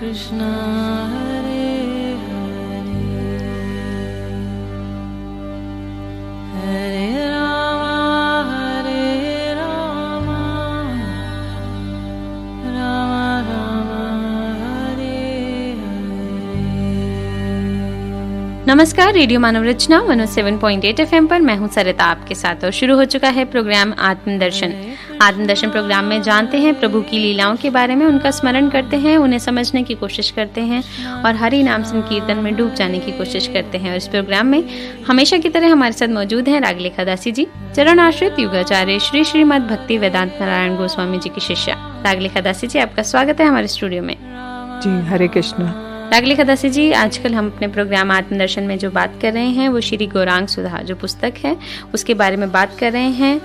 Krishna Hare Hare Hare Rama Rama Rama Hare Hare। नमस्कार, radio मानव रचना 107.8 FM पर मैं हूं सरिता आपके साथ और शुरू हो चुका है प्रोग्राम आत्मदर्शन। आत्मदर्शन प्रोग्राम में जानते हैं प्रभु की लीलाओं के बारे में, उनका स्मरण करते हैं, उन्हें समझने की कोशिश करते हैं और हरि नाम संकीर्तन में डूब जाने की कोशिश करते हैं। और इस प्रोग्राम में हमेशा की तरह हमारे साथ मौजूद हैं रागलेखा दासी जी, चरण आश्रित युगाचार्य श्री श्रीमद भक्ति वेदांत नारायण गोस्वामी जी की शिष्या। रागलेखा दासी जी, आपका स्वागत है हमारे स्टूडियो में। जी, हरे कृष्णा। रागलेखा दासी जी, आजकल हम अपने प्रोग्राम आत्मदर्शन में जो बात कर रहे हैं वो श्री गौरांग सुधा जो पुस्तक है उसके बारे में बात कर रहे हैं,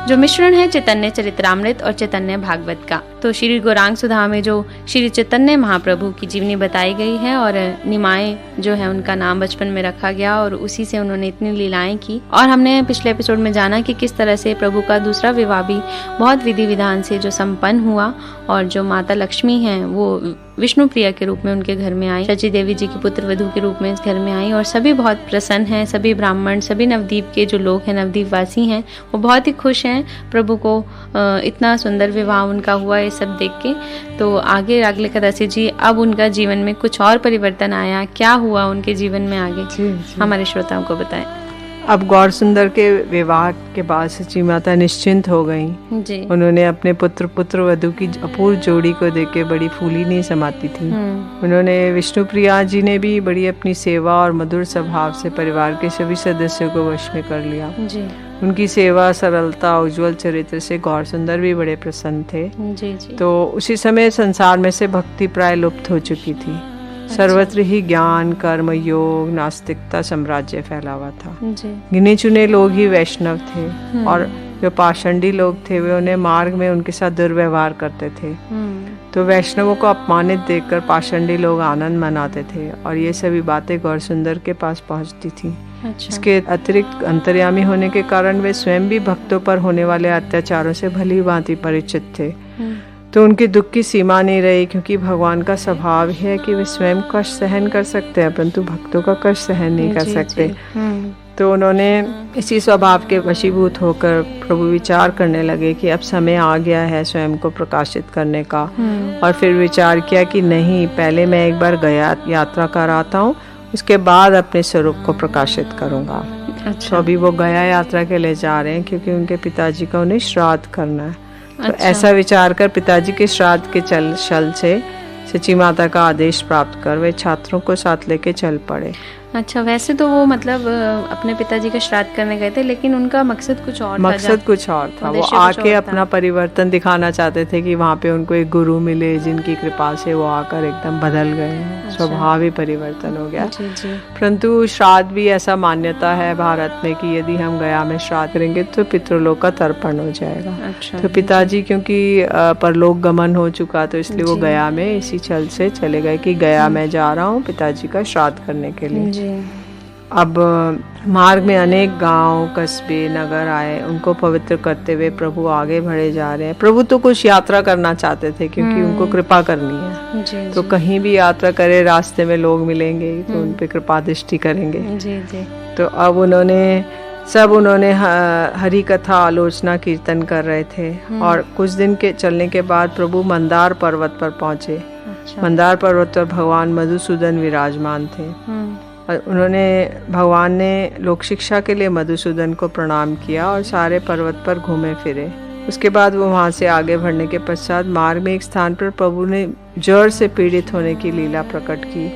जो मिश्रण है चैतन्य चरित्रामृत और चैतन्य भागवत का। तो श्री गौरांग सुधा में जो श्री चैतन्य महाप्रभु की जीवनी बताई गई है और निमाय जो है उनका नाम बचपन में रखा गया और उसी से उन्होंने इतनी लीलाएं की। और हमने पिछले एपिसोड में जाना कि किस तरह से प्रभु का दूसरा विवाह भी बहुत विधि विधान से जो संपन्न हुआ और जो माता लक्ष्मी हैं वो विष्णु प्रिया के रूप में उनके घर में आई, शची देवी जी की पुत्र वधू के रूप में इस घर में आई और सभी बहुत प्रसन्न हैं। सभी ब्राह्मण, सभी नवद्वीप के जो लोग हैं, नवद्वीप वासी हैं, वो बहुत ही खुश हैं प्रभु को इतना सुंदर विवाह उनका हुआ ये सब देख के। तो आगे रागलेखा दासी जी, अब उनका जीवन में कुछ और परिवर्तन आया, क्या हुआ उनके जीवन में आगे? जी। हमारे श्रोताओं को बताएं। अब गौर सुंदर के विवाह के बाद सची माता निश्चिंत हो गईं। जी। उन्होंने अपने पुत्र वधू की अपूर्व जोड़ी को देख के बड़ी फूली नहीं समाती थी। उन्होंने विष्णु प्रिया जी ने भी बड़ी अपनी सेवा और मधुर स्वभाव से परिवार के सभी सदस्यों को वश में कर लिया। जी। उनकी सेवा, सरलता, उज्जवल चरित्र से गौर सुंदर भी बड़े प्रसन्न थे। जी जी। तो उसी समय संसार में से भक्ति प्राय लुप्त हो चुकी थी। सर्वत्र ही ज्ञान, कर्म, योग, नास्तिकता साम्राज्य फैला हुआ था। गिने चुने लोग ही वैष्णव थे और जो पाषंडी लोग थे वे उन्हें मार्ग में उनके साथ दुर्व्यवहार करते थे। तो वैष्णवों को अपमानित देखकर पाषंडी लोग आनंद मनाते थे और ये सभी बातें गौर सुंदर के पास पहुंचती थी। अच्छा। इसके अतिरिक्त अंतर्यामी होने के कारण वे स्वयं भी भक्तों पर होने वाले अत्याचारों से भली भांति परिचित थे। तो उनके दुख की सीमा नहीं रही, क्योंकि भगवान का स्वभाव है कि वे स्वयं कष्ट सहन कर सकते हैं परंतु भक्तों का कष्ट सहन नहीं कर सकते। तो उन्होंने इसी स्वभाव के वशीभूत होकर प्रभु विचार करने लगे कि अब समय आ गया है स्वयं को प्रकाशित करने का। और फिर विचार किया कि नहीं, पहले मैं एक बार गया यात्रा कर आता हूँ, उसके बाद अपने स्वरूप को प्रकाशित करूँगा। अच्छा। तो अभी वो गया यात्रा के लिए जा रहे हैं क्योंकि उनके पिताजी का उन्हें श्राद्ध करना है। तो अच्छा। ऐसा विचार कर पिताजी के श्राद्ध के छल से सची माता का आदेश प्राप्त कर वे छात्रों को साथ लेके चल पड़े। अच्छा, वैसे तो वो मतलब अपने पिताजी का श्राद्ध करने गए थे, लेकिन उनका मकसद कुछ और था। मकसद कुछ और था। वो आके अपना परिवर्तन दिखाना चाहते थे कि वहाँ पे उनको एक गुरु मिले जिनकी कृपा से वो आकर एकदम बदल गए। अच्छा। स्वभाव ही परिवर्तन हो गया। परंतु श्राद्ध भी ऐसा मान्यता है भारत में कि यदि हम गया में श्राद्ध करेंगे तो पितृलोक का तर्पण हो जाएगा। अच्छा। तो पिताजी क्योंकि परलोक गमन हो चुका तो इसलिए वो गया में इसी छल से चले गए कि गया मैं जा रहा हूँ पिताजी का श्राद्ध करने के लिए। अब मार्ग में अनेक गांव, कस्बे, नगर आए, उनको पवित्र करते हुए प्रभु आगे बढ़े जा रहे हैं। प्रभु तो कुछ यात्रा करना चाहते थे क्योंकि उनको कृपा करनी है। जी, तो जी। कहीं भी यात्रा करे रास्ते में लोग मिलेंगे तो उन पे कृपा दृष्टि करेंगे। जी, जी। तो अब उन्होंने हरि कथा, आलोचना, कीर्तन कर रहे थे और कुछ दिन के चलने के बाद प्रभु मंदार पर्वत पर पहुंचे। अच्छा। मंदार पर्वत पर भगवान मधुसूदन विराजमान थे। भगवान ने लोक शिक्षा के लिए मधुसूदन को प्रणाम किया और सारे पर्वत पर घूमे फिरे। उसके बाद वो वहाँ से आगे बढ़ने के पश्चात मार्ग में एक स्थान पर प्रभु ने ज्वर से पीड़ित होने की लीला प्रकट की।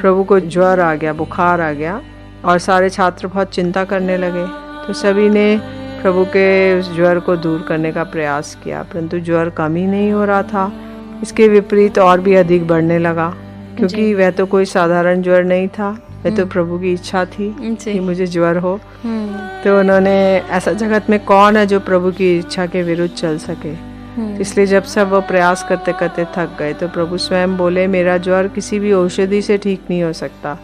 प्रभु को ज्वर आ गया, बुखार आ गया और सारे छात्र बहुत चिंता करने लगे। तो सभी ने प्रभु के उस ज्वर को दूर करने का प्रयास किया, परंतु ज्वर कम ही नहीं हो रहा था। इसके विपरीत और भी अधिक बढ़ने लगा, क्योंकि वह तो कोई साधारण ज्वर नहीं था, वह तो प्रभु की इच्छा थी कि मुझे ज्वर हो। तो उन्होंने ऐसा जगत में कौन है जो प्रभु की इच्छा के विरुद्ध चल सके। इसलिए जब सब वो प्रयास करते करते थक गए तो प्रभु स्वयं बोले, मेरा ज्वर किसी भी औषधि से ठीक नहीं हो सकता।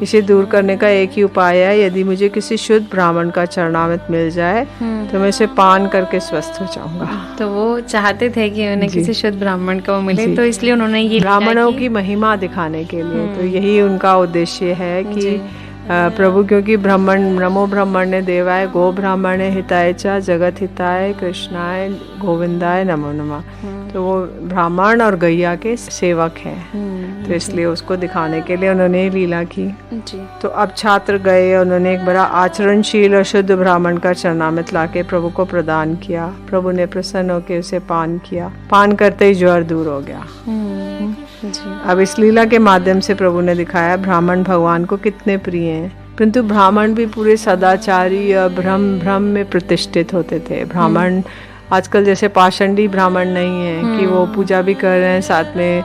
इसे दूर करने का एक ही उपाय है, यदि मुझे किसी शुद्ध ब्राह्मण का चरणामृत मिल जाए तो मैं इसे पान करके स्वस्थ हो जाऊंगा। तो वो चाहते थे कि उन्हें किसी शुद्ध ब्राह्मण को मिले, तो इसलिए उन्होंने ये ब्राह्मणों की महिमा दिखाने के लिए, तो यही उनका उद्देश्य है कि प्रभु, क्योंकि ब्राह्मण नमो ब्राह्मण्य देवाय गो ब्राह्मण्य हिताय च जगत हिताय कृष्णाय गोविंदाय नमो नमः। तो वो ब्राह्मण और गैया के सेवक हैं, तो इसलिए उसको दिखाने के लिए उन्होंने लीला की। तो अब छात्र गए, उन्होंने एक बड़ा आचरणशील और शुद्ध ब्राह्मण का चरणामृत लाके प्रभु को प्रदान किया। प्रभु ने प्रसन्न होकर उसे पान किया। पान करते ही ज्वर दूर हो गया। अब इस लीला के माध्यम से प्रभु ने दिखाया ब्राह्मण भगवान को कितने प्रिय हैं, परंतु ब्राह्मण भी पूरे सदाचारी और भ्रम में प्रतिष्ठित होते थे। ब्राह्मण आजकल जैसे पाषंडी ब्राह्मण नहीं है कि वो पूजा भी कर रहे हैं, साथ में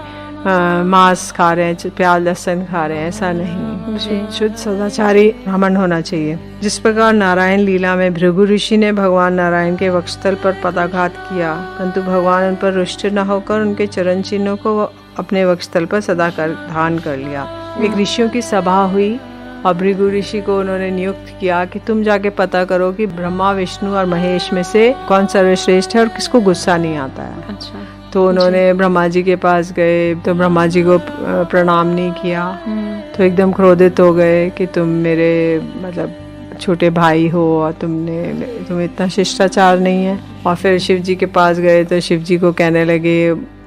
मांस खा रहे हैं, प्याज लहसुन खा रहे हैं, ऐसा नहीं। शुद्ध सदाचारी ब्राह्मण होना चाहिए। जिस प्रकार नारायण लीला में भृगु ऋषि ने भगवान नारायण के वक्षस्थल पर पदाघात किया, परंतु भगवान उन पर रुष्ट न होकर उनके चरण चिन्हों को अपने वक्षस्थल पर सदा कर धारण कर लिया। एक ऋषियों की सभा हुई और भृगु ऋषि को उन्होंने नियुक्त किया कि तुम जाके पता करो कि ब्रह्मा विष्णु और महेश में से कौन सर्वश्रेष्ठ है और किसको गुस्सा नहीं आता है। अच्छा। तो उन्होंने ब्रह्मा जी के पास गए, तो ब्रह्मा जी को प्रणाम नहीं किया, तो एकदम क्रोधित हो गए कि तुम मेरे मतलब छोटे भाई हो और तुम्हें इतना शिष्टाचार नहीं है। और फिर शिव जी के पास गए तो शिव जी को कहने लगे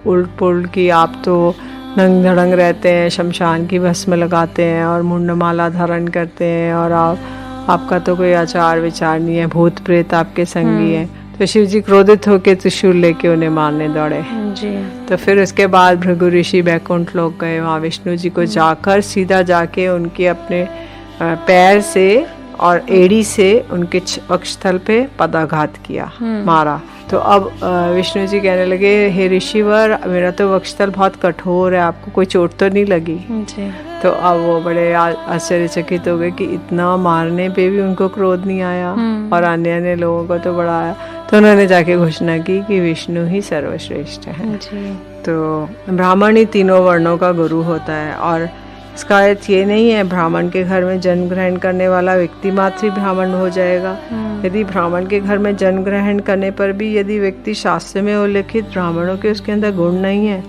उल्ट पुल्ट कि आप तो नंग धड़ंग रहते हैं, शमशान की भस्म लगाते हैं और मुंडमाला धारण करते हैं, और आपका तो कोई आचार विचार नहीं है, भूत प्रेत आपके संगी है। तो शिव जी क्रोधित होकर त्रिशूल लेके उन्हें मारने दौड़े जी। तो फिर उसके बाद भृगु ऋषि बैकुंठ लोक गए, वहाँ विष्णु जी को जाकर सीधा जाके उनके अपने पैर से और एड़ी से उनके वक्षस्थल पे पदाघात किया, मारा। तो अब विष्णु जी कहने लगे, हे ऋषिवर, मेरा तो वक्षस्थल बहुत कठोर है, आपको कोई चोट तो नहीं लगी जी। तो अब वो बड़े आश्चर्यचकित हो गए कि इतना मारने पे भी उनको क्रोध नहीं आया और अन्य अन्य लोगों को तो बड़ा आया। तो उन्होंने जाके घोषणा की कि विष्णु ही सर्वश्रेष्ठ है जी। तो ब्राह्मण ही तीनों वर्णों का गुरु होता है, और इसका अर्थ ये नहीं है ब्राह्मण के घर में जन्म ग्रहण करने वाला व्यक्ति मात्र ही ब्राह्मण हो जाएगा। यदि ब्राह्मण के घर में जन्म ग्रहण करने पर भी यदि व्यक्ति शास्त्र में उल्लिखित ब्राह्मणों के उसके अंदर गुण नहीं है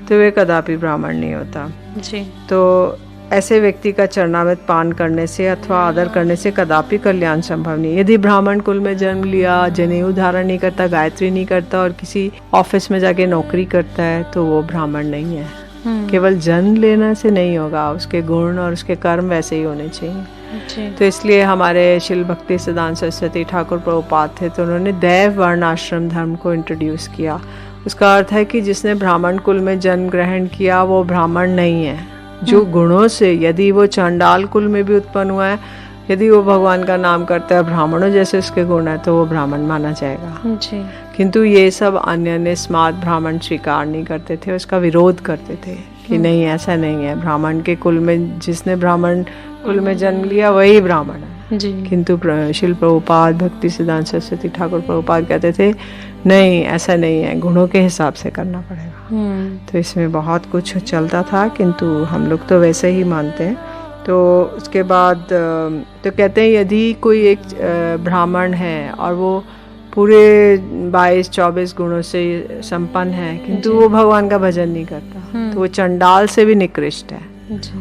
तो वे कदापि ब्राह्मण नहीं होता जी। तो ऐसे व्यक्ति का चरणामृत पान करने से अथवा आदर करने से कदापि कल्याण संभव नहीं। यदि ब्राह्मण कुल में जन्म लिया, जनेऊ धारण नहीं करता, गायत्री नहीं करता और किसी ऑफिस में जाके नौकरी करता है तो वो ब्राह्मण नहीं है। केवल जन्म लेने से नहीं होगा, उसके गुण और उसके कर्म वैसे ही होने चाहिए। तो इसलिए हमारे शिल भक्ति सिद्धांत सरस्वती ठाकुर प्रभुपाद थे, तो उन्होंने दैव वर्ण आश्रम धर्म को इंट्रोड्यूस किया। उसका अर्थ है कि जिसने ब्राह्मण कुल में जन्म ग्रहण किया वो ब्राह्मण नहीं है। जो गुणों से, यदि वो चांडाल कुल में भी उत्पन्न हुआ है, यदि वो भगवान का नाम करता है, ब्राह्मणों जैसे उसके गुण है, तो वो ब्राह्मण माना जाएगा जी। किंतु ये सब अन्य स्मार्ट ब्राह्मण स्वीकार नहीं करते थे, उसका विरोध करते थे कि नहीं, ऐसा नहीं है। ब्राह्मण के कुल में, जिसने ब्राह्मण कुल में जन्म लिया वही ब्राह्मण है जी। किंतु शिल प्रभुपाद, भक्ति सिद्धांत सरस्वती ठाकुर प्रभुपाद कहते थे नहीं, ऐसा नहीं है, गुणों के हिसाब से करना पड़ेगा। तो इसमें बहुत कुछ चलता था, किंतु हम लोग तो वैसे ही मानते हैं। तो उसके बाद तो कहते हैं यदि कोई एक ब्राह्मण है और वो पूरे 22-24 गुणों से संपन्न है, किंतु वो भगवान का भजन नहीं करता, तो वो चंडाल से भी निकृष्ट है।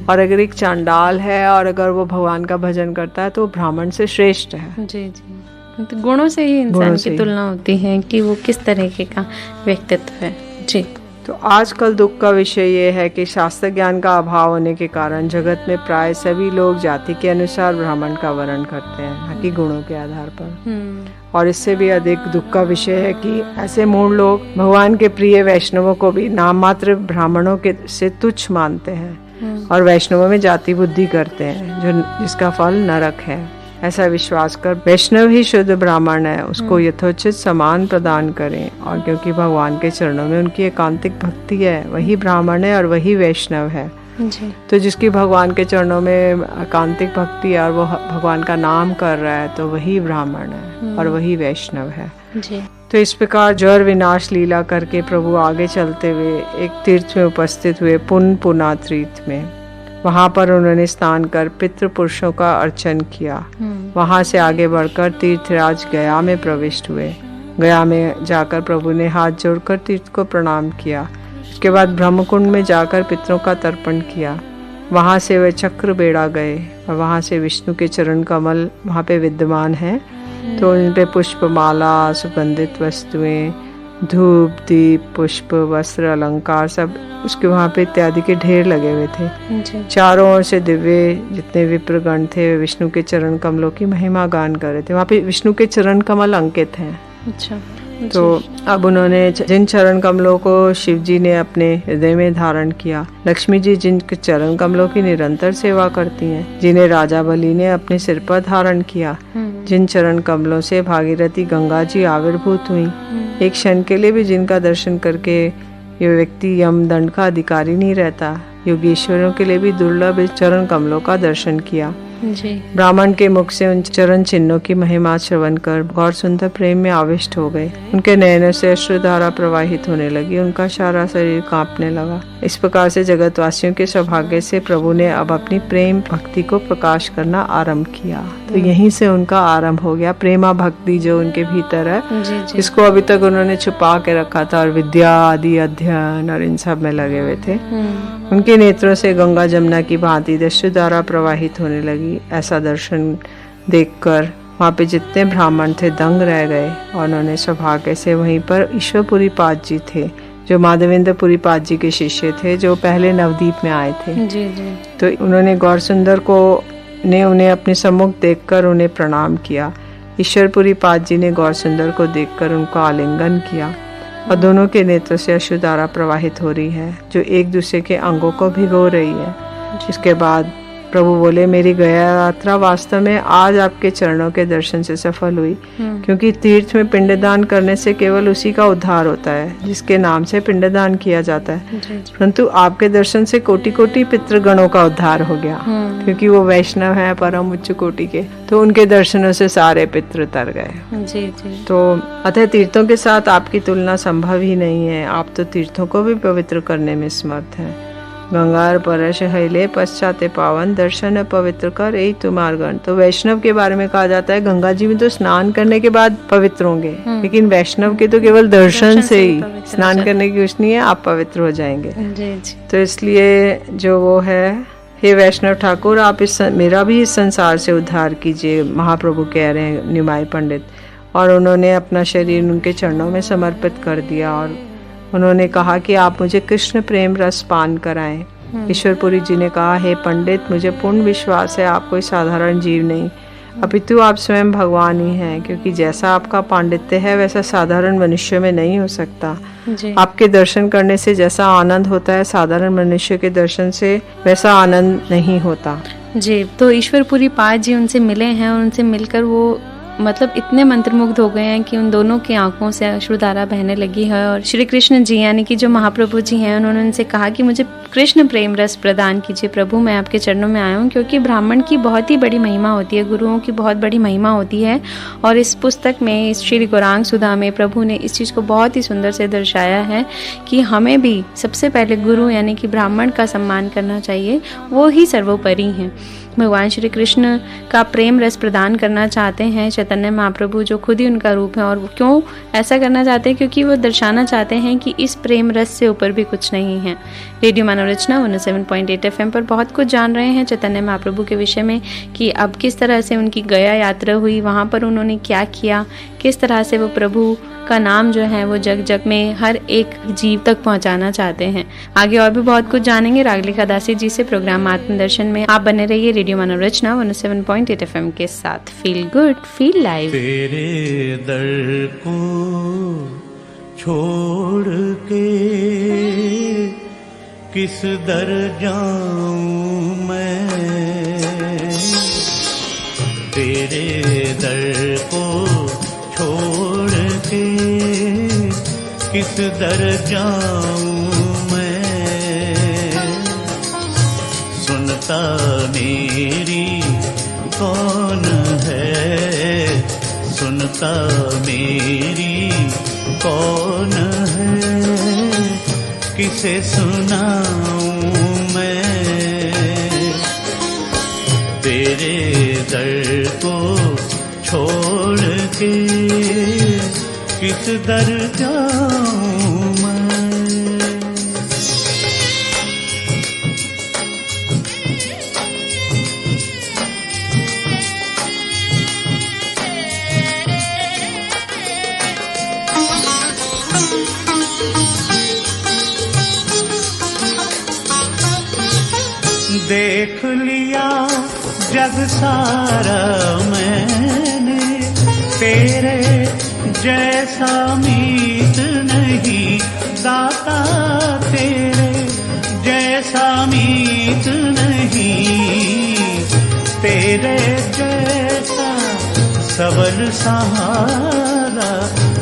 और अगर एक चांडाल है और अगर वो भगवान का भजन करता है तो ब्राह्मण से श्रेष्ठ है जी जी। तो गुणों से ही इंसान की तुलना होती है कि वो किस तरीके का व्यक्तित्व है जी। तो आजकल दुख का विषय ये है कि शास्त्र ज्ञान का अभाव होने के कारण जगत में प्राय सभी लोग जाति के अनुसार ब्राह्मण का वर्ण करते हैं, न कि गुणों के आधार पर। और इससे भी अधिक दुख का विषय है कि ऐसे मूढ़ लोग भगवान के प्रिय वैष्णवों को भी नाम मात्र ब्राह्मणों के से तुच्छ मानते हैं और वैष्णवों में जाति बुद्धि करते हैं, जिसका फल नरक है। ऐसा विश्वास कर वैष्णव ही शुद्ध ब्राह्मण है, उसको यथोचित सम्मान प्रदान करें। और क्योंकि भगवान के चरणों में उनकी एकांतिक भक्ति है, वही ब्राह्मण है और वही वैष्णव है जी। तो जिसकी भगवान के चरणों में एकांतिक भक्ति और वो भगवान का नाम कर रहा है तो वही ब्राह्मण है और वही वैष्णव है जी। तो इस प्रकार जड़ विनाश लीला करके प्रभु आगे चलते हुए एक तीर्थ में उपस्थित हुए, पुनपुना तीर्थ में। वहाँ पर उन्होंने स्नान कर पितृपुरुषों का अर्चन किया। वहाँ से आगे बढ़कर तीर्थराज गया में प्रविष्ट हुए। गया में जाकर प्रभु ने हाथ जोड़कर तीर्थ को प्रणाम किया। उसके बाद ब्रह्मकुंड में जाकर पितरों का तर्पण किया। वहाँ से वे चक्र बेड़ा गए और वहाँ से विष्णु के चरण कमल वहाँ पे विद्यमान हैं। तो उन पे पुष्पमाला, सुगंधित वस्तुएं, धूप, दीप, पुष्प, वस्त्र, अलंकार सब उसके वहाँ पे इत्यादि के ढेर लगे हुए थे। चारों ओर से दिव्य जितने विप्रगण थे वे विष्णु के चरण कमलों की महिमा गान कर रहे थे। वहाँ पे विष्णु के चरण कमल अंकित हैं। अच्छा। तो अब उन्होंने जिन चरण कमलों को शिव जी ने अपने हृदय में धारण किया, लक्ष्मी जी जिन चरण कमलों की निरंतर सेवा करती हैं, जिन्हें राजा बलि ने अपने सिर पर धारण किया, जिन चरण कमलों से भागीरथी गंगा जी आविर्भूत हुई, एक क्षण के लिए भी जिनका दर्शन करके ये व्यक्ति यम दंड का अधिकारी नहीं रहता, योगेश्वरों के लिए भी दुर्लभ इस चरण कमलों का दर्शन किया। ब्राह्मण के मुख से उन चरण चिन्हों की महिमा श्रवण कर गौर सुंदर प्रेम में आविष्ट हो गए। उनके नयनों से अश्रुधारा प्रवाहित होने लगी, उनका सारा शरीर कांपने लगा। इस प्रकार से जगतवासियों के सौभाग्य से प्रभु ने अब अपनी प्रेम भक्ति को प्रकाश करना आरंभ किया। तो यहीं से उनका आरंभ हो गया प्रेमा भक्ति जो उनके भीतर है, जिसको अभी तक उन्होंने छुपा के रखा था और विद्या आदि अध्ययन और इन सब में लगे हुए थे। उनके नेत्रों से गंगा जमुना की भांति अश्रुधारा प्रवाहित होने लगी। ऐसा दर्शन देखकर वहाँ पे जितने ब्राह्मण थे दंग रह गए और उन्होंने सौभाग्य से वहीं पर ईश्वरपुरी पाद जी थे, जो माधवेंद्र पुरी पाद जी के शिष्य थे, जो पहले नवदीप में आए थे। तो उन्होंने गौर सुंदर को ने उन्हें अपने सम्मुख देखकर उन्हें प्रणाम किया। ईश्वरपुरी पाद जी ने गौर सुंदर को देखकर उनको आलिंगन किया और दोनों के नेत्रों से अश्रुधारा प्रवाहित हो रही है, जो एक दूसरे के अंगों को भिगो रही है। इसके बाद प्रभु बोले, मेरी गया यात्रा वास्तव में आज आपके चरणों के दर्शन से सफल हुई, क्योंकि तीर्थ में पिंडदान करने से केवल उसी का उद्धार होता है जिसके नाम से पिंडदान किया जाता है, परंतु आपके दर्शन से कोटि कोटि पितृगणों का उद्धार हो गया, क्योंकि वो वैष्णव है परम उच्च कोटि के, तो उनके दर्शनों से सारे पितृ तर गए। तो अतः तीर्थों के साथ आपकी तुलना संभव ही नहीं है। आप तो तीर्थों को भी पवित्र करने में समर्थ हैं। गंगार परश हईले पश्चाते पावन, दर्शन पवित्र कर यही तुम्हार गण। तो वैष्णव के बारे में कहा जाता है गंगा जी में तो स्नान करने के बाद पवित्र होंगे, लेकिन वैष्णव के तो केवल दर्शन से ही, स्नान करने की कुछ नहीं है, आप पवित्र हो जाएंगे। तो इसलिए जो वो है, हे वैष्णव ठाकुर आप मेरा भी इस संसार से उद्धार कीजिए, महाप्रभु कह रहे हैं निमाई पंडित। और उन्होंने अपना शरीर उनके चरणों में समर्पित कर दिया और उन्होंने कहा कि आप मुझे कृष्ण प्रेम रस पान कराएं। ईश्वरपुरी जी ने कहा, हे पंडित मुझे पूर्ण विश्वास है आप कोई साधारण जीव नहीं, अपितु आप स्वयं भगवान ही हैं, क्योंकि जैसा आपका पांडित्य है वैसा साधारण मनुष्य में नहीं हो सकता। आपके दर्शन करने से जैसा आनंद होता है साधारण मनुष्य के दर्शन से वैसा आनंद नहीं होता। जी, तो ईश्वरपुरी पाद जी उनसे मिले हैं और उनसे मिलकर वो मतलब इतने मंत्रमुग्ध हो गए हैं कि उन दोनों की आंखों से अश्रुधारा बहने लगी है। और श्री कृष्ण जी यानी कि जो महाप्रभु जी हैं, उन्होंने उनसे कहा कि मुझे कृष्ण प्रेम रस प्रदान कीजिए प्रभु, मैं आपके चरणों में आया हूँ, क्योंकि ब्राह्मण की बहुत ही बड़ी महिमा होती है, गुरुओं की बहुत बड़ी महिमा होती है। और इस पुस्तक में, इस श्री गौरांग सुधा में प्रभु ने इस चीज़ को बहुत ही सुंदर से दर्शाया है कि हमें भी सबसे पहले गुरु यानी कि ब्राह्मण का सम्मान करना चाहिए, वो ही सर्वोपरि हैं। भगवान श्री कृष्ण का प्रेम रस प्रदान करना चाहते हैं चैतन्य महाप्रभु, जो खुद ही उनका रूप है। और क्यों ऐसा करना चाहते हैं? क्योंकि वो दर्शाना चाहते हैं कि इस प्रेम रस से ऊपर भी कुछ नहीं है। रेडियो मानव रचना 107.8 FM पर बहुत कुछ जान रहे हैं चैतन्य महाप्रभु के विषय में, कि अब किस तरह से उनकी गया यात्रा हुई, वहाँ पर उन्होंने क्या किया, किस तरह से वो प्रभु का नाम जो है वो जग जग में हर एक जीव तक पहुंचाना चाहते हैं। आगे और भी बहुत कुछ जानेंगे रागलिका दासी जी से प्रोग्राम आत्मदर्शन में। आप बने रहिए रेडियो मानव रचना 107.8 FM के साथ। Feel good, feel live. तेरे दर को छोड़ के किस दर जाऊं मैं, तेरे दर को छोड़ के किस दर जाऊं मैं, सुनता मेरी कौन है, सुनता मेरी कौन है, किसे सुनाऊं मैं। तेरे दर को छोड़ के किस दर जाऊं मैं। देख लिया जग सारा मैंने, तेरे जैसा मीत नहीं दाता, तेरे जैसा मीत नहीं, तेरे जैसा सबल सहारा,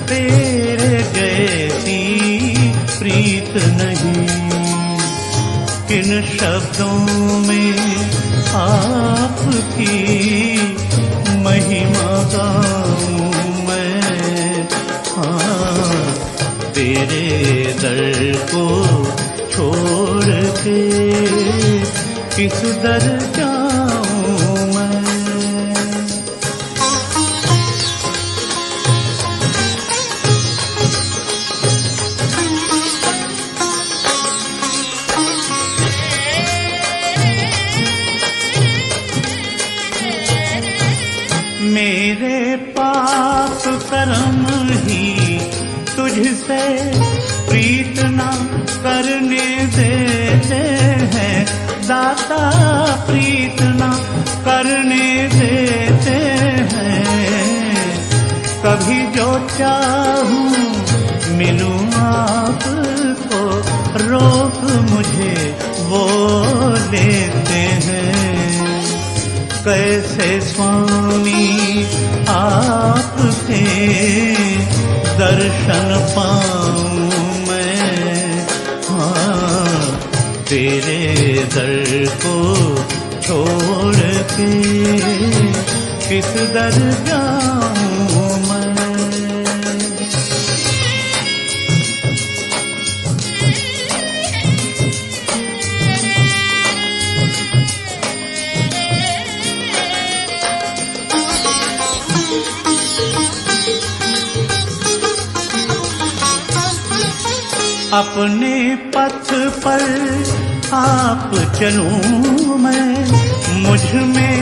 तेरे जैसी प्रीत नहीं। किन शब्दों में आपकी महिमा गाऊं मैं। हाँ, तेरे दर को छोड़ के किस दर जाऊं मैं। मेरे पाप कर्म ही तुझसे प्रीत न करने देते हैं दाता, प्रीत न करने देते हैं। कभी जो चाहूं मिलूं आपको, रोक मुझे वो लेते हैं। कैसे स्वामी आपके दर्शन पाऊं मैं। हाँ, तेरे दर को छोड़ के किस दर जाऊं मैं। अपने पथ पर आप चलूं मैं, मुझ में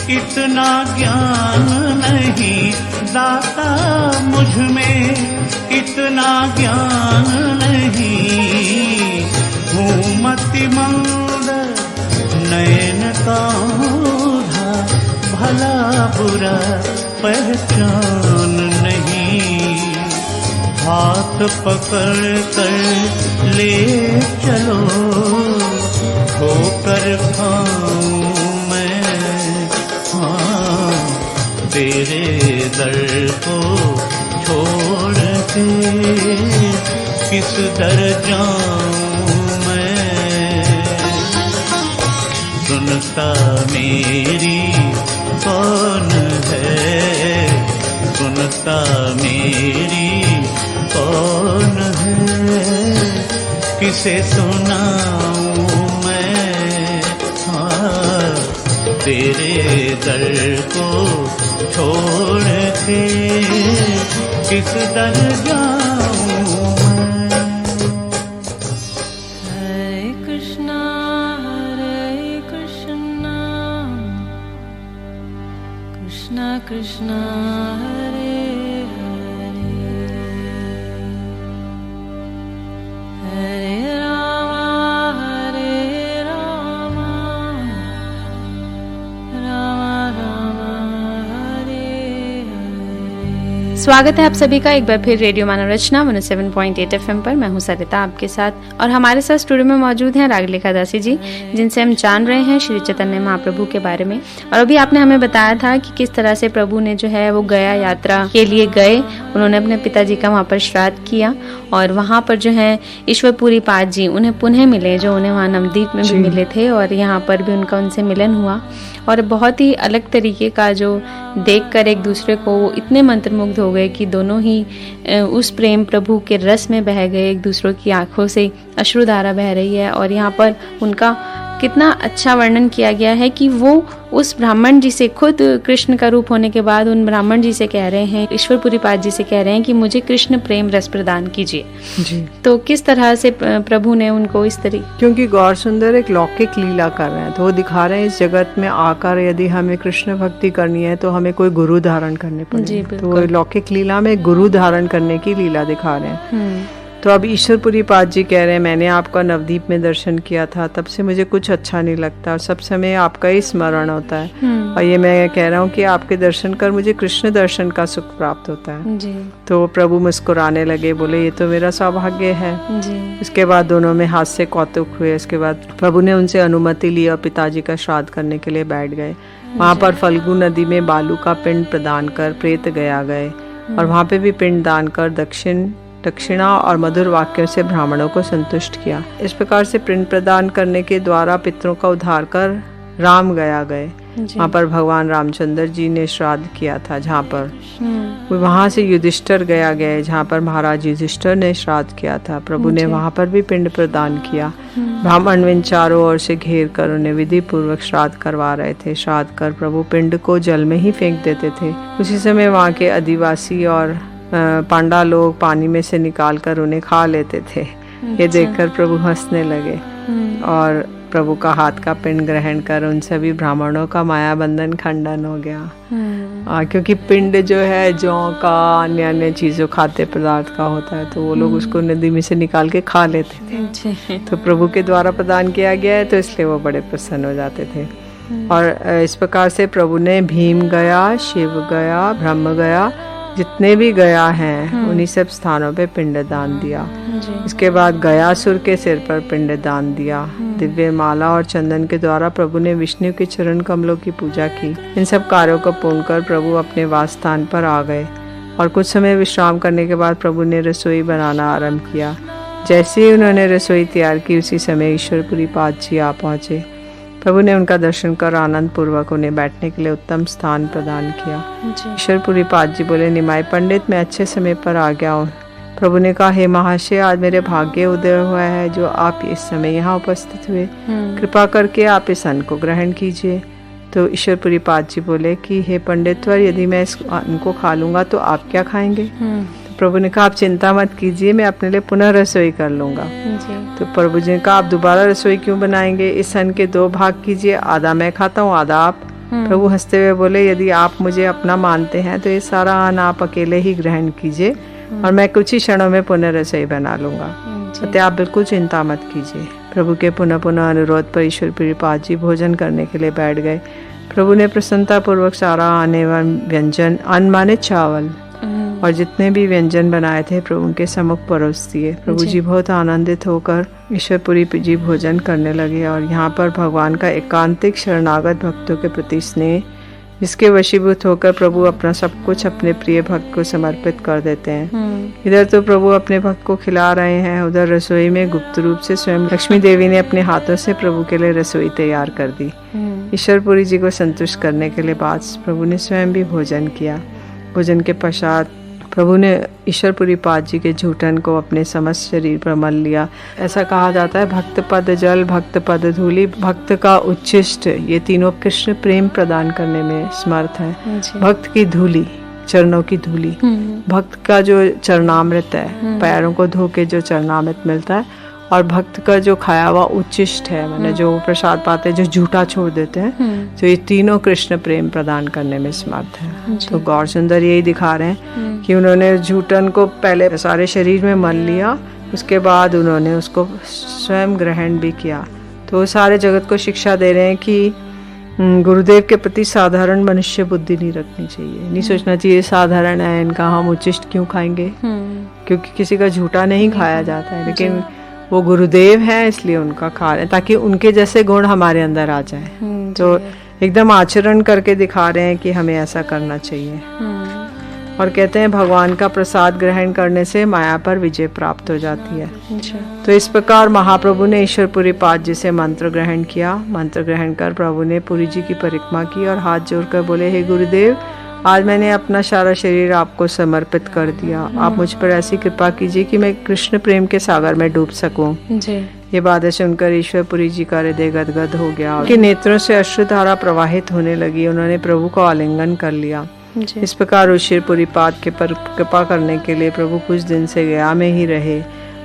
इतना ज्ञान नहीं दाता, मुझ में इतना ज्ञान नहीं। हूँ मतिमंद नयन का ओझा, भला बुरा पहचान नहीं। हाथ पकड़ कर ले चलो, होकर खाऊं मैं। हाँ, तेरे दर को छोड़ के किस दर जाऊं मैं। सुनता मेरी कौन है, सुनता मेरी कौन है, किसे सुनाऊं मैं। हाँ, तेरे दर को छोड़ के किस दर जाऊं मैं। Hare Krishna, Krishna Krishna, Hare स्वागत है आप सभी का एक बार फिर रेडियो मानव रचना 107.8 FM पर। मैं हूं सरिता आपके साथ और हमारे साथ स्टूडियो में मौजूद हैं रागलेखा दासी जी, जिनसे हम जान रहे हैं श्री चैतन्य महाप्रभु के बारे में। और अभी आपने हमें बताया था कि किस तरह से प्रभु ने जो है वो गया यात्रा के लिए गए, उन्होंने अपने पिताजी का वहाँ पर श्राद्ध किया और वहाँ पर जो है ईश्वरपुरी पाद जी उन्हें पुनः मिले, जो उन्हें वहाँ नवदीप में भी मिले थे और यहाँ पर भी उनका उनसे मिलन हुआ। और बहुत ही अलग तरीके का जो देखकर एक दूसरे को वो इतने मंत्रमुग्ध हो हो गए कि दोनों ही उस प्रेम प्रभु के रस में बह गए, एक दूसरों की आंखों से अश्रुधारा बह रही है। और यहाँ पर उनका कितना अच्छा वर्णन किया गया है कि वो उस ब्राह्मण जी से, खुद कृष्ण का रूप होने के बाद उन ब्राह्मण जी से कह रहे हैं, ईश्वरपुरी पाद जी से कह रहे हैं कि मुझे कृष्ण प्रेम रस प्रदान कीजिए जी। तो किस तरह से प्रभु ने उनको इस तरीके, क्योंकि गौर सुंदर एक लौकिक लीला कर रहे हैं, तो वो दिखा रहे हैं इस जगत में आकर यदि हमें कृष्ण भक्ति करनी है तो हमें कोई गुरु धारण करने पड़ेंगे। तो वो लौकिक लीला में गुरु धारण करने की लीला दिखा रहे हैं। तो अब ईश्वरपुरी पाद जी कह रहे हैं, मैंने आपका नवदीप में दर्शन किया था, तब से मुझे कुछ अच्छा नहीं लगता और सब समय आपका ही स्मरण होता है। और ये मैं कह रहा हूँ कि आपके दर्शन कर मुझे कृष्ण दर्शन का सुख प्राप्त होता है जी। तो प्रभु मुस्कुराने लगे, बोले ये तो मेरा सौभाग्य है जी। उसके बाद दोनों में हास्य कौतुक हुए। उसके बाद प्रभु ने उनसे अनुमति ली और पिताजी का श्राद्ध करने के लिए बैठ गए। वहाँ पर फल्गु नदी में बालू का पिंड प्रदान कर प्रेत गया गए और वहाँ पे भी पिंड दान कर दक्षिणा और मधुर वाक्यों से ब्राह्मणों को संतुष्ट किया। इस प्रकार से पिंड प्रदान करने के द्वारा पितरों का उद्धार कर राम गया गए। वहाँ पर भगवान रामचंद्र जी ने श्राद्ध किया था, जहाँ पर वहाँ से युधिष्ठिर गया गए, जहाँ पर महाराज युधिष्ठिर ने श्राद्ध किया था। प्रभु ने वहाँ पर भी पिंड प्रदान किया। ब्राह्मण विन चारों ओर से घेर कर उन्हें विधि पूर्वक श्राद्ध करवा रहे थे। श्राद्ध कर प्रभु पिंड को जल में ही फेंक देते थे। उसी समय वहाँ के आदिवासी और पांडा लोग पानी में से निकालकर उन्हें खा लेते थे। ये देखकर प्रभु हंसने लगे और प्रभु का हाथ का पिंड ग्रहण कर उन सभी ब्राह्मणों का माया बंधन खंडन हो गया। क्योंकि पिंड जो है जौ का अन्य अन्य चीजों खाद्य पदार्थ का होता है, तो वो लोग उसको नदी में से निकाल के खा लेते थे। तो प्रभु के द्वारा प्रदान किया गया है, तो इसलिए वो बड़े प्रसन्न हो जाते थे। और इस प्रकार से प्रभु ने भीम गया, शिव गया, ब्रह्म गया, जितने भी गया हैं उन्हीं सब स्थानों पे पिंड दान दिया। इसके बाद गयासुर के सिर पर पिंड दान दिया। दिव्य माला और चंदन के द्वारा प्रभु ने विष्णु के चरण कमलों की पूजा की। इन सब कार्यों को पूर्ण कर प्रभु अपने वास स्थान पर आ गए और कुछ समय विश्राम करने के बाद प्रभु ने रसोई बनाना आरंभ किया। जैसे ही उन्होंने रसोई तैयार की, उसी समय ईश्वरपुरी पाद जी आ पहुंचे। प्रभु ने उनका दर्शन कर आनंद पूर्वक उन्हें बैठने के लिए उत्तम स्थान प्रदान किया। ईश्वरपुरी पाद जी बोले, निमाई पंडित, मैं अच्छे समय पर आ गया हूँ। प्रभु ने कहा, हे महाशय, आज मेरे भाग्य उदय हुआ है जो आप इस समय यहाँ उपस्थित हुए। कृपा करके आप इस अन्न को ग्रहण कीजिए। तो ईश्वरपुरी पाद जी बोले कि हे पंडितवर, यदि मैं इस अन्न को खा लूंगा तो आप क्या खाएंगे? प्रभु ने कहा, आप चिंता मत कीजिए, मैं अपने लिए पुनः रसोई कर लूंगा। तो प्रभु जी ने कहा, आप दोबारा रसोई क्यों बनाएंगे? इस अन्न के 2 भाग कीजिए, आधा मैं खाता हूँ, आधा आप। प्रभु हंसते हुए बोले, यदि आप मुझे अपना मानते हैं तो ये सारा अन्न आप अकेले ही ग्रहण कीजिए और मैं कुछ ही क्षणों में पुनः रसोई बना लूंगा। सत्य, आप बिल्कुल चिंता मत कीजिए। प्रभु के पुनः अनुरोध पर ईश्वरपुरी पाद जी भोजन करने के लिए बैठ गए। प्रभु ने प्रसन्नता पूर्वक सारा आने वाला व्यंजन, अन्न माने चावल, और जितने भी व्यंजन बनाए थे प्रभु के सम्मुख परोस दिए। प्रभु जी बहुत आनंदित होकर ईश्वरपुरी जी भोजन करने लगे। और यहाँ पर भगवान का एकांतिक शरणागत भक्तों के प्रति स्नेह, जिसके वशीभूत होकर प्रभु अपना सब कुछ अपने प्रिय भक्त को समर्पित कर देते हैं। इधर तो प्रभु अपने भक्त को खिला रहे हैं, उधर रसोई में गुप्त रूप से स्वयं लक्ष्मी देवी ने अपने हाथों से प्रभु के लिए रसोई तैयार कर दी। ईश्वरपुरी जी को संतुष्ट करने के लिए बाद प्रभु ने स्वयं भी भोजन किया। भोजन के पश्चात प्रभु ने ईश्वरपुरी पाद जी के जूठन को अपने समस्त शरीर पर मल लिया। ऐसा कहा जाता है, भक्त पद जल, भक्त पद धूलि, भक्त का उच्छिष्ट, ये तीनों कृष्ण प्रेम प्रदान करने में समर्थ है। भक्त की धूलि, चरणों की धूलि, भक्त का जो चरणामृत है, पैरों को धो के जो चरणामृत मिलता है, और भक्त का जो खाया हुआ उच्छिष्ट है, मैंने जो प्रसाद पाते हैं, जो झूठा छोड़ देते हैं, तो ये तीनों कृष्ण प्रेम प्रदान करने में समर्थ है। तो गौर सुंदर यही दिखा रहे हैं कि उन्होंने झूठन को पहले सारे शरीर में मल लिया, उसके बाद उन्होंने उसको स्वयं ग्रहण भी किया। तो सारे जगत को शिक्षा दे रहे हैं कि गुरुदेव के प्रति साधारण मनुष्य बुद्धि नहीं रखनी चाहिए, नहीं सोचना चाहिए साधारण है, इनका हम उच्छिष्ट क्यों खाएंगे, क्योंकि किसी का झूठा नहीं खाया जाता है, लेकिन वो गुरुदेव हैं इसलिए उनका खा रहे हैं, ताकि उनके जैसे गुण हमारे अंदर आ जाए। तो एकदम आचरण करके दिखा रहे हैं कि हमें ऐसा करना चाहिए। और कहते हैं भगवान का प्रसाद ग्रहण करने से माया पर विजय प्राप्त हो जाती है। तो इस प्रकार महाप्रभु ने ईश्वरपुरी पाद जी से मंत्र ग्रहण किया। मंत्र ग्रहण कर प्रभु ने पुरी जी की परिक्रमा की और हाथ जोड़कर बोले, हे गुरुदेव, आज मैंने अपना सारा शरीर आपको समर्पित कर दिया। आप मुझ पर ऐसी कृपा कीजिए कि मैं कृष्ण प्रेम के सागर में डूब सकूं। जी। ये बातें सुनकर ईश्वरपुरी जी का हृदय गदगद हो गया। उनके नेत्रों से अश्रुधारा प्रवाहित होने लगी। उन्होंने प्रभु को आलिंगन कर लिया। इस प्रकार ईश्वरपुरी पाद के पर कृपा करने के लिए प्रभु कुछ दिन से गया में ही रहे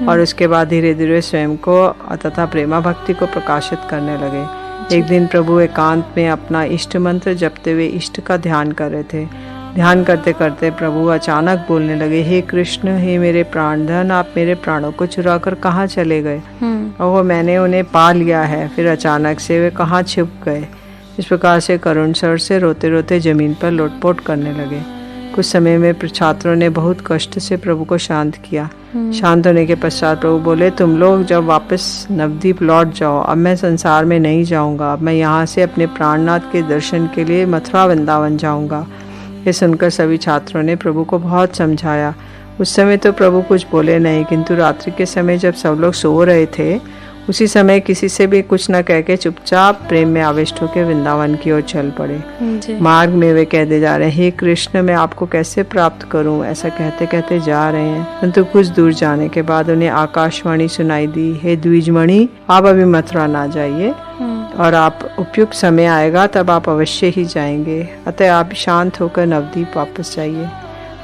और उसके बाद धीरे धीरे स्वयं को तथा प्रेमा भक्ति को प्रकाशित करने लगे। एक दिन प्रभु एकांत में अपना इष्ट मंत्र जपते हुए इष्ट का ध्यान कर रहे थे। ध्यान करते करते प्रभु अचानक बोलने लगे, हे कृष्ण, हे मेरे प्राणधन, आप मेरे प्राणों को चुरा कर कहाँ चले गए? और वो मैंने उन्हें पा लिया है, फिर अचानक से वे कहाँ छिप गए? इस प्रकार से करुण स्वर से रोते रोते जमीन पर लोटपोट करने लगे। कुछ समय में छात्रों ने बहुत कष्ट से प्रभु को शांत किया। शांत होने के पश्चात प्रभु बोले, तुम लोग जब वापस नवद्वीप लौट जाओ, अब मैं संसार में नहीं जाऊंगा। अब मैं यहाँ से अपने प्राणनाथ के दर्शन के लिए मथुरा वृंदावन जाऊंगा। ये सुनकर सभी छात्रों ने प्रभु को बहुत समझाया। उस समय तो प्रभु कुछ बोले नहीं, किंतु रात्रि के समय जब सब लोग सो रहे थे, उसी समय किसी से भी कुछ न कह के चुपचाप प्रेम में आविष्ट होकर वृंदावन की ओर चल पड़े। मार्ग में वे कहते जा रहे हैं, हे कृष्ण, मैं आपको कैसे प्राप्त करूं? ऐसा कहते कहते जा रहे हैं, परंतु कुछ दूर जाने के बाद उन्हें आकाशवाणी सुनाई दी, हे द्विजमणि, आप अभी मथुरा ना जाइए और आप उपयुक्त समय आएगा तब आप अवश्य ही जाएंगे। अतः आप शांत होकर नवद्वीप वापस जाइए।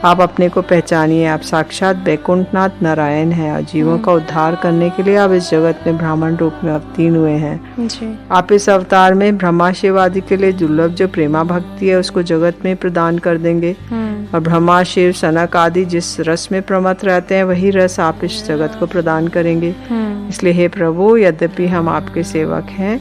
आप अपने को पहचानिए, आप साक्षात वैकुंठनाथ नारायण हैं और जीवों का उद्धार करने के लिए आप इस जगत में ब्राह्मण रूप में अवतीर्ण हुए हैं। आप इस अवतार में ब्रह्मा शिव आदि के लिए दुर्लभ जो प्रेमा भक्ति है उसको जगत में प्रदान कर देंगे और ब्रह्मा शिव सनक आदि जिस रस में प्रमत्त रहते हैं वही रस आप इस जगत को प्रदान करेंगे। इसलिए हे प्रभु, यद्यपि हम आपके सेवक हैं,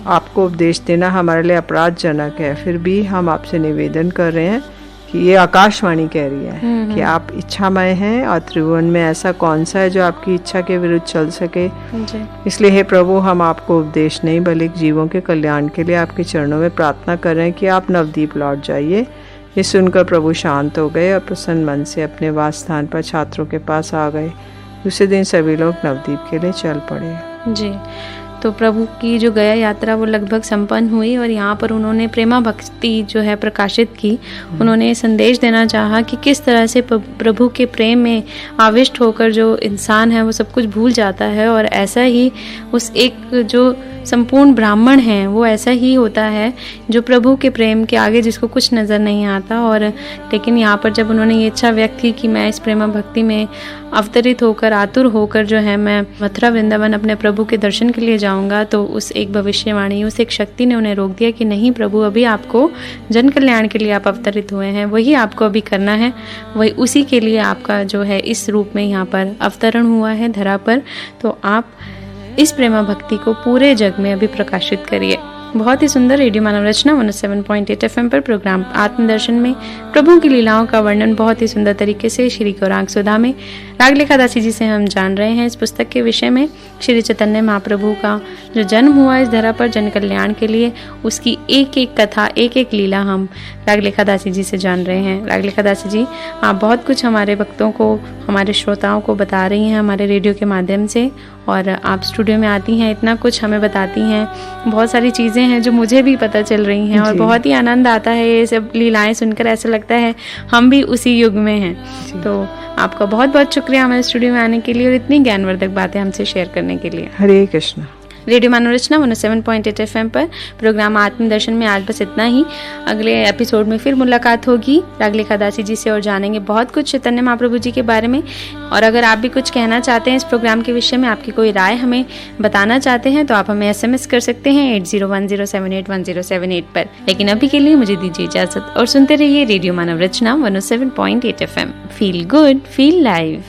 आपको उपदेश देना हमारे लिए अपराधजनक है, फिर भी हम आपसे निवेदन कर रहे हैं कि ये आकाशवाणी कह रही है कि आप इच्छामय हैं और त्रिभुवन में ऐसा कौन सा है जो आपकी इच्छा के विरुद्ध चल सके। इसलिए हे प्रभु, हम आपको उपदेश नहीं बल्कि जीवों के कल्याण के लिए आपके चरणों में प्रार्थना कर रहे हैं कि आप नवद्वीप लौट जाइए। ये सुनकर प्रभु शांत हो गए और प्रसन्न मन से अपने वास स्थान पर छात्रों के पास आ गए। दूसरे दिन सभी लोग नवद्वीप के लिए चल पड़े। जी। तो प्रभु की जो गया यात्रा वो लगभग संपन्न हुई और यहाँ पर उन्होंने प्रेमा भक्ति जो है प्रकाशित की। उन्होंने संदेश देना चाहा कि किस तरह से प्रभु के प्रेम में आविष्ट होकर जो इंसान है वो सब कुछ भूल जाता है और ऐसा ही उस एक जो संपूर्ण ब्राह्मण हैं वो ऐसा ही होता है जो प्रभु के प्रेम के आगे जिसको कुछ नज़र नहीं आता। और लेकिन यहाँ पर जब उन्होंने ये इच्छा व्यक्त की कि मैं इस प्रेमा भक्ति में अवतरित होकर आतुर होकर जो है मैं मथुरा वृंदावन अपने प्रभु के दर्शन के लिए जाऊंगा, तो उस एक भविष्यवाणी, उस एक शक्ति ने उन्हें रोक दिया कि नहीं प्रभु, अभी आपको जन कल्याण के लिए आप अवतरित हुए हैं, वही आपको अभी करना है, वही उसी के लिए आपका जो है इस रूप में यहाँ पर अवतरण हुआ है धरा पर। तो आप इस प्रेमा भक्ति को पूरे जग में अभी प्रकाशित करिए। बहुत ही सुंदर रेडियो मानव रचना 107.8 FM पर प्रोग्राम आत्मदर्शन में प्रभु की लीलाओं का वर्णन बहुत ही सुंदर तरीके से श्री गौरांग सुधा में रागलेखा दासी जी से हम जान रहे हैं। इस पुस्तक के विषय में श्री चैतन्य महाप्रभु का जो जन्म हुआ इस धरा पर जन कल्याण के लिए, उसकी एक एक कथा, एक एक लीला हम रागलेखा दासी जी से जान रहे हैं। रागलेखा दासी जी, आप बहुत कुछ हमारे भक्तों को, हमारे श्रोताओं को बता रही हैं हमारे रेडियो के माध्यम से, और आप स्टूडियो में आती हैं, इतना कुछ हमें बताती हैं, बहुत सारी चीज़ें हैं जो मुझे भी पता चल रही हैं और बहुत ही आनंद आता है ये सब लीलाएं सुनकर। ऐसा लगता है हम भी उसी युग में हैं। तो आपका बहुत बहुत शुक्रिया हमारे स्टूडियो में आने के लिए और इतनी ज्ञानवर्धक बातें हमसे शेयर करने के लिए। हरे कृष्ण। रेडियो मानव रचना 107.8 FM पर प्रोग्राम आत्मदर्शन में आज बस इतना ही। अगले एपिसोड में फिर मुलाकात होगी रागलेखा दासी जी से और जानेंगे बहुत कुछ चैतन्य महाप्रभु जी के बारे में। और अगर आप भी कुछ कहना चाहते हैं इस प्रोग्राम के विषय में, आपकी कोई राय हमें बताना चाहते हैं, तो आप हमें SMS कर सकते हैं 8010781078 पर। लेकिन अभी के लिए मुझे दीजिए इजाजत और सुनते रहिए रेडियो मानव रचना 107.8 FM। Feel good, feel live.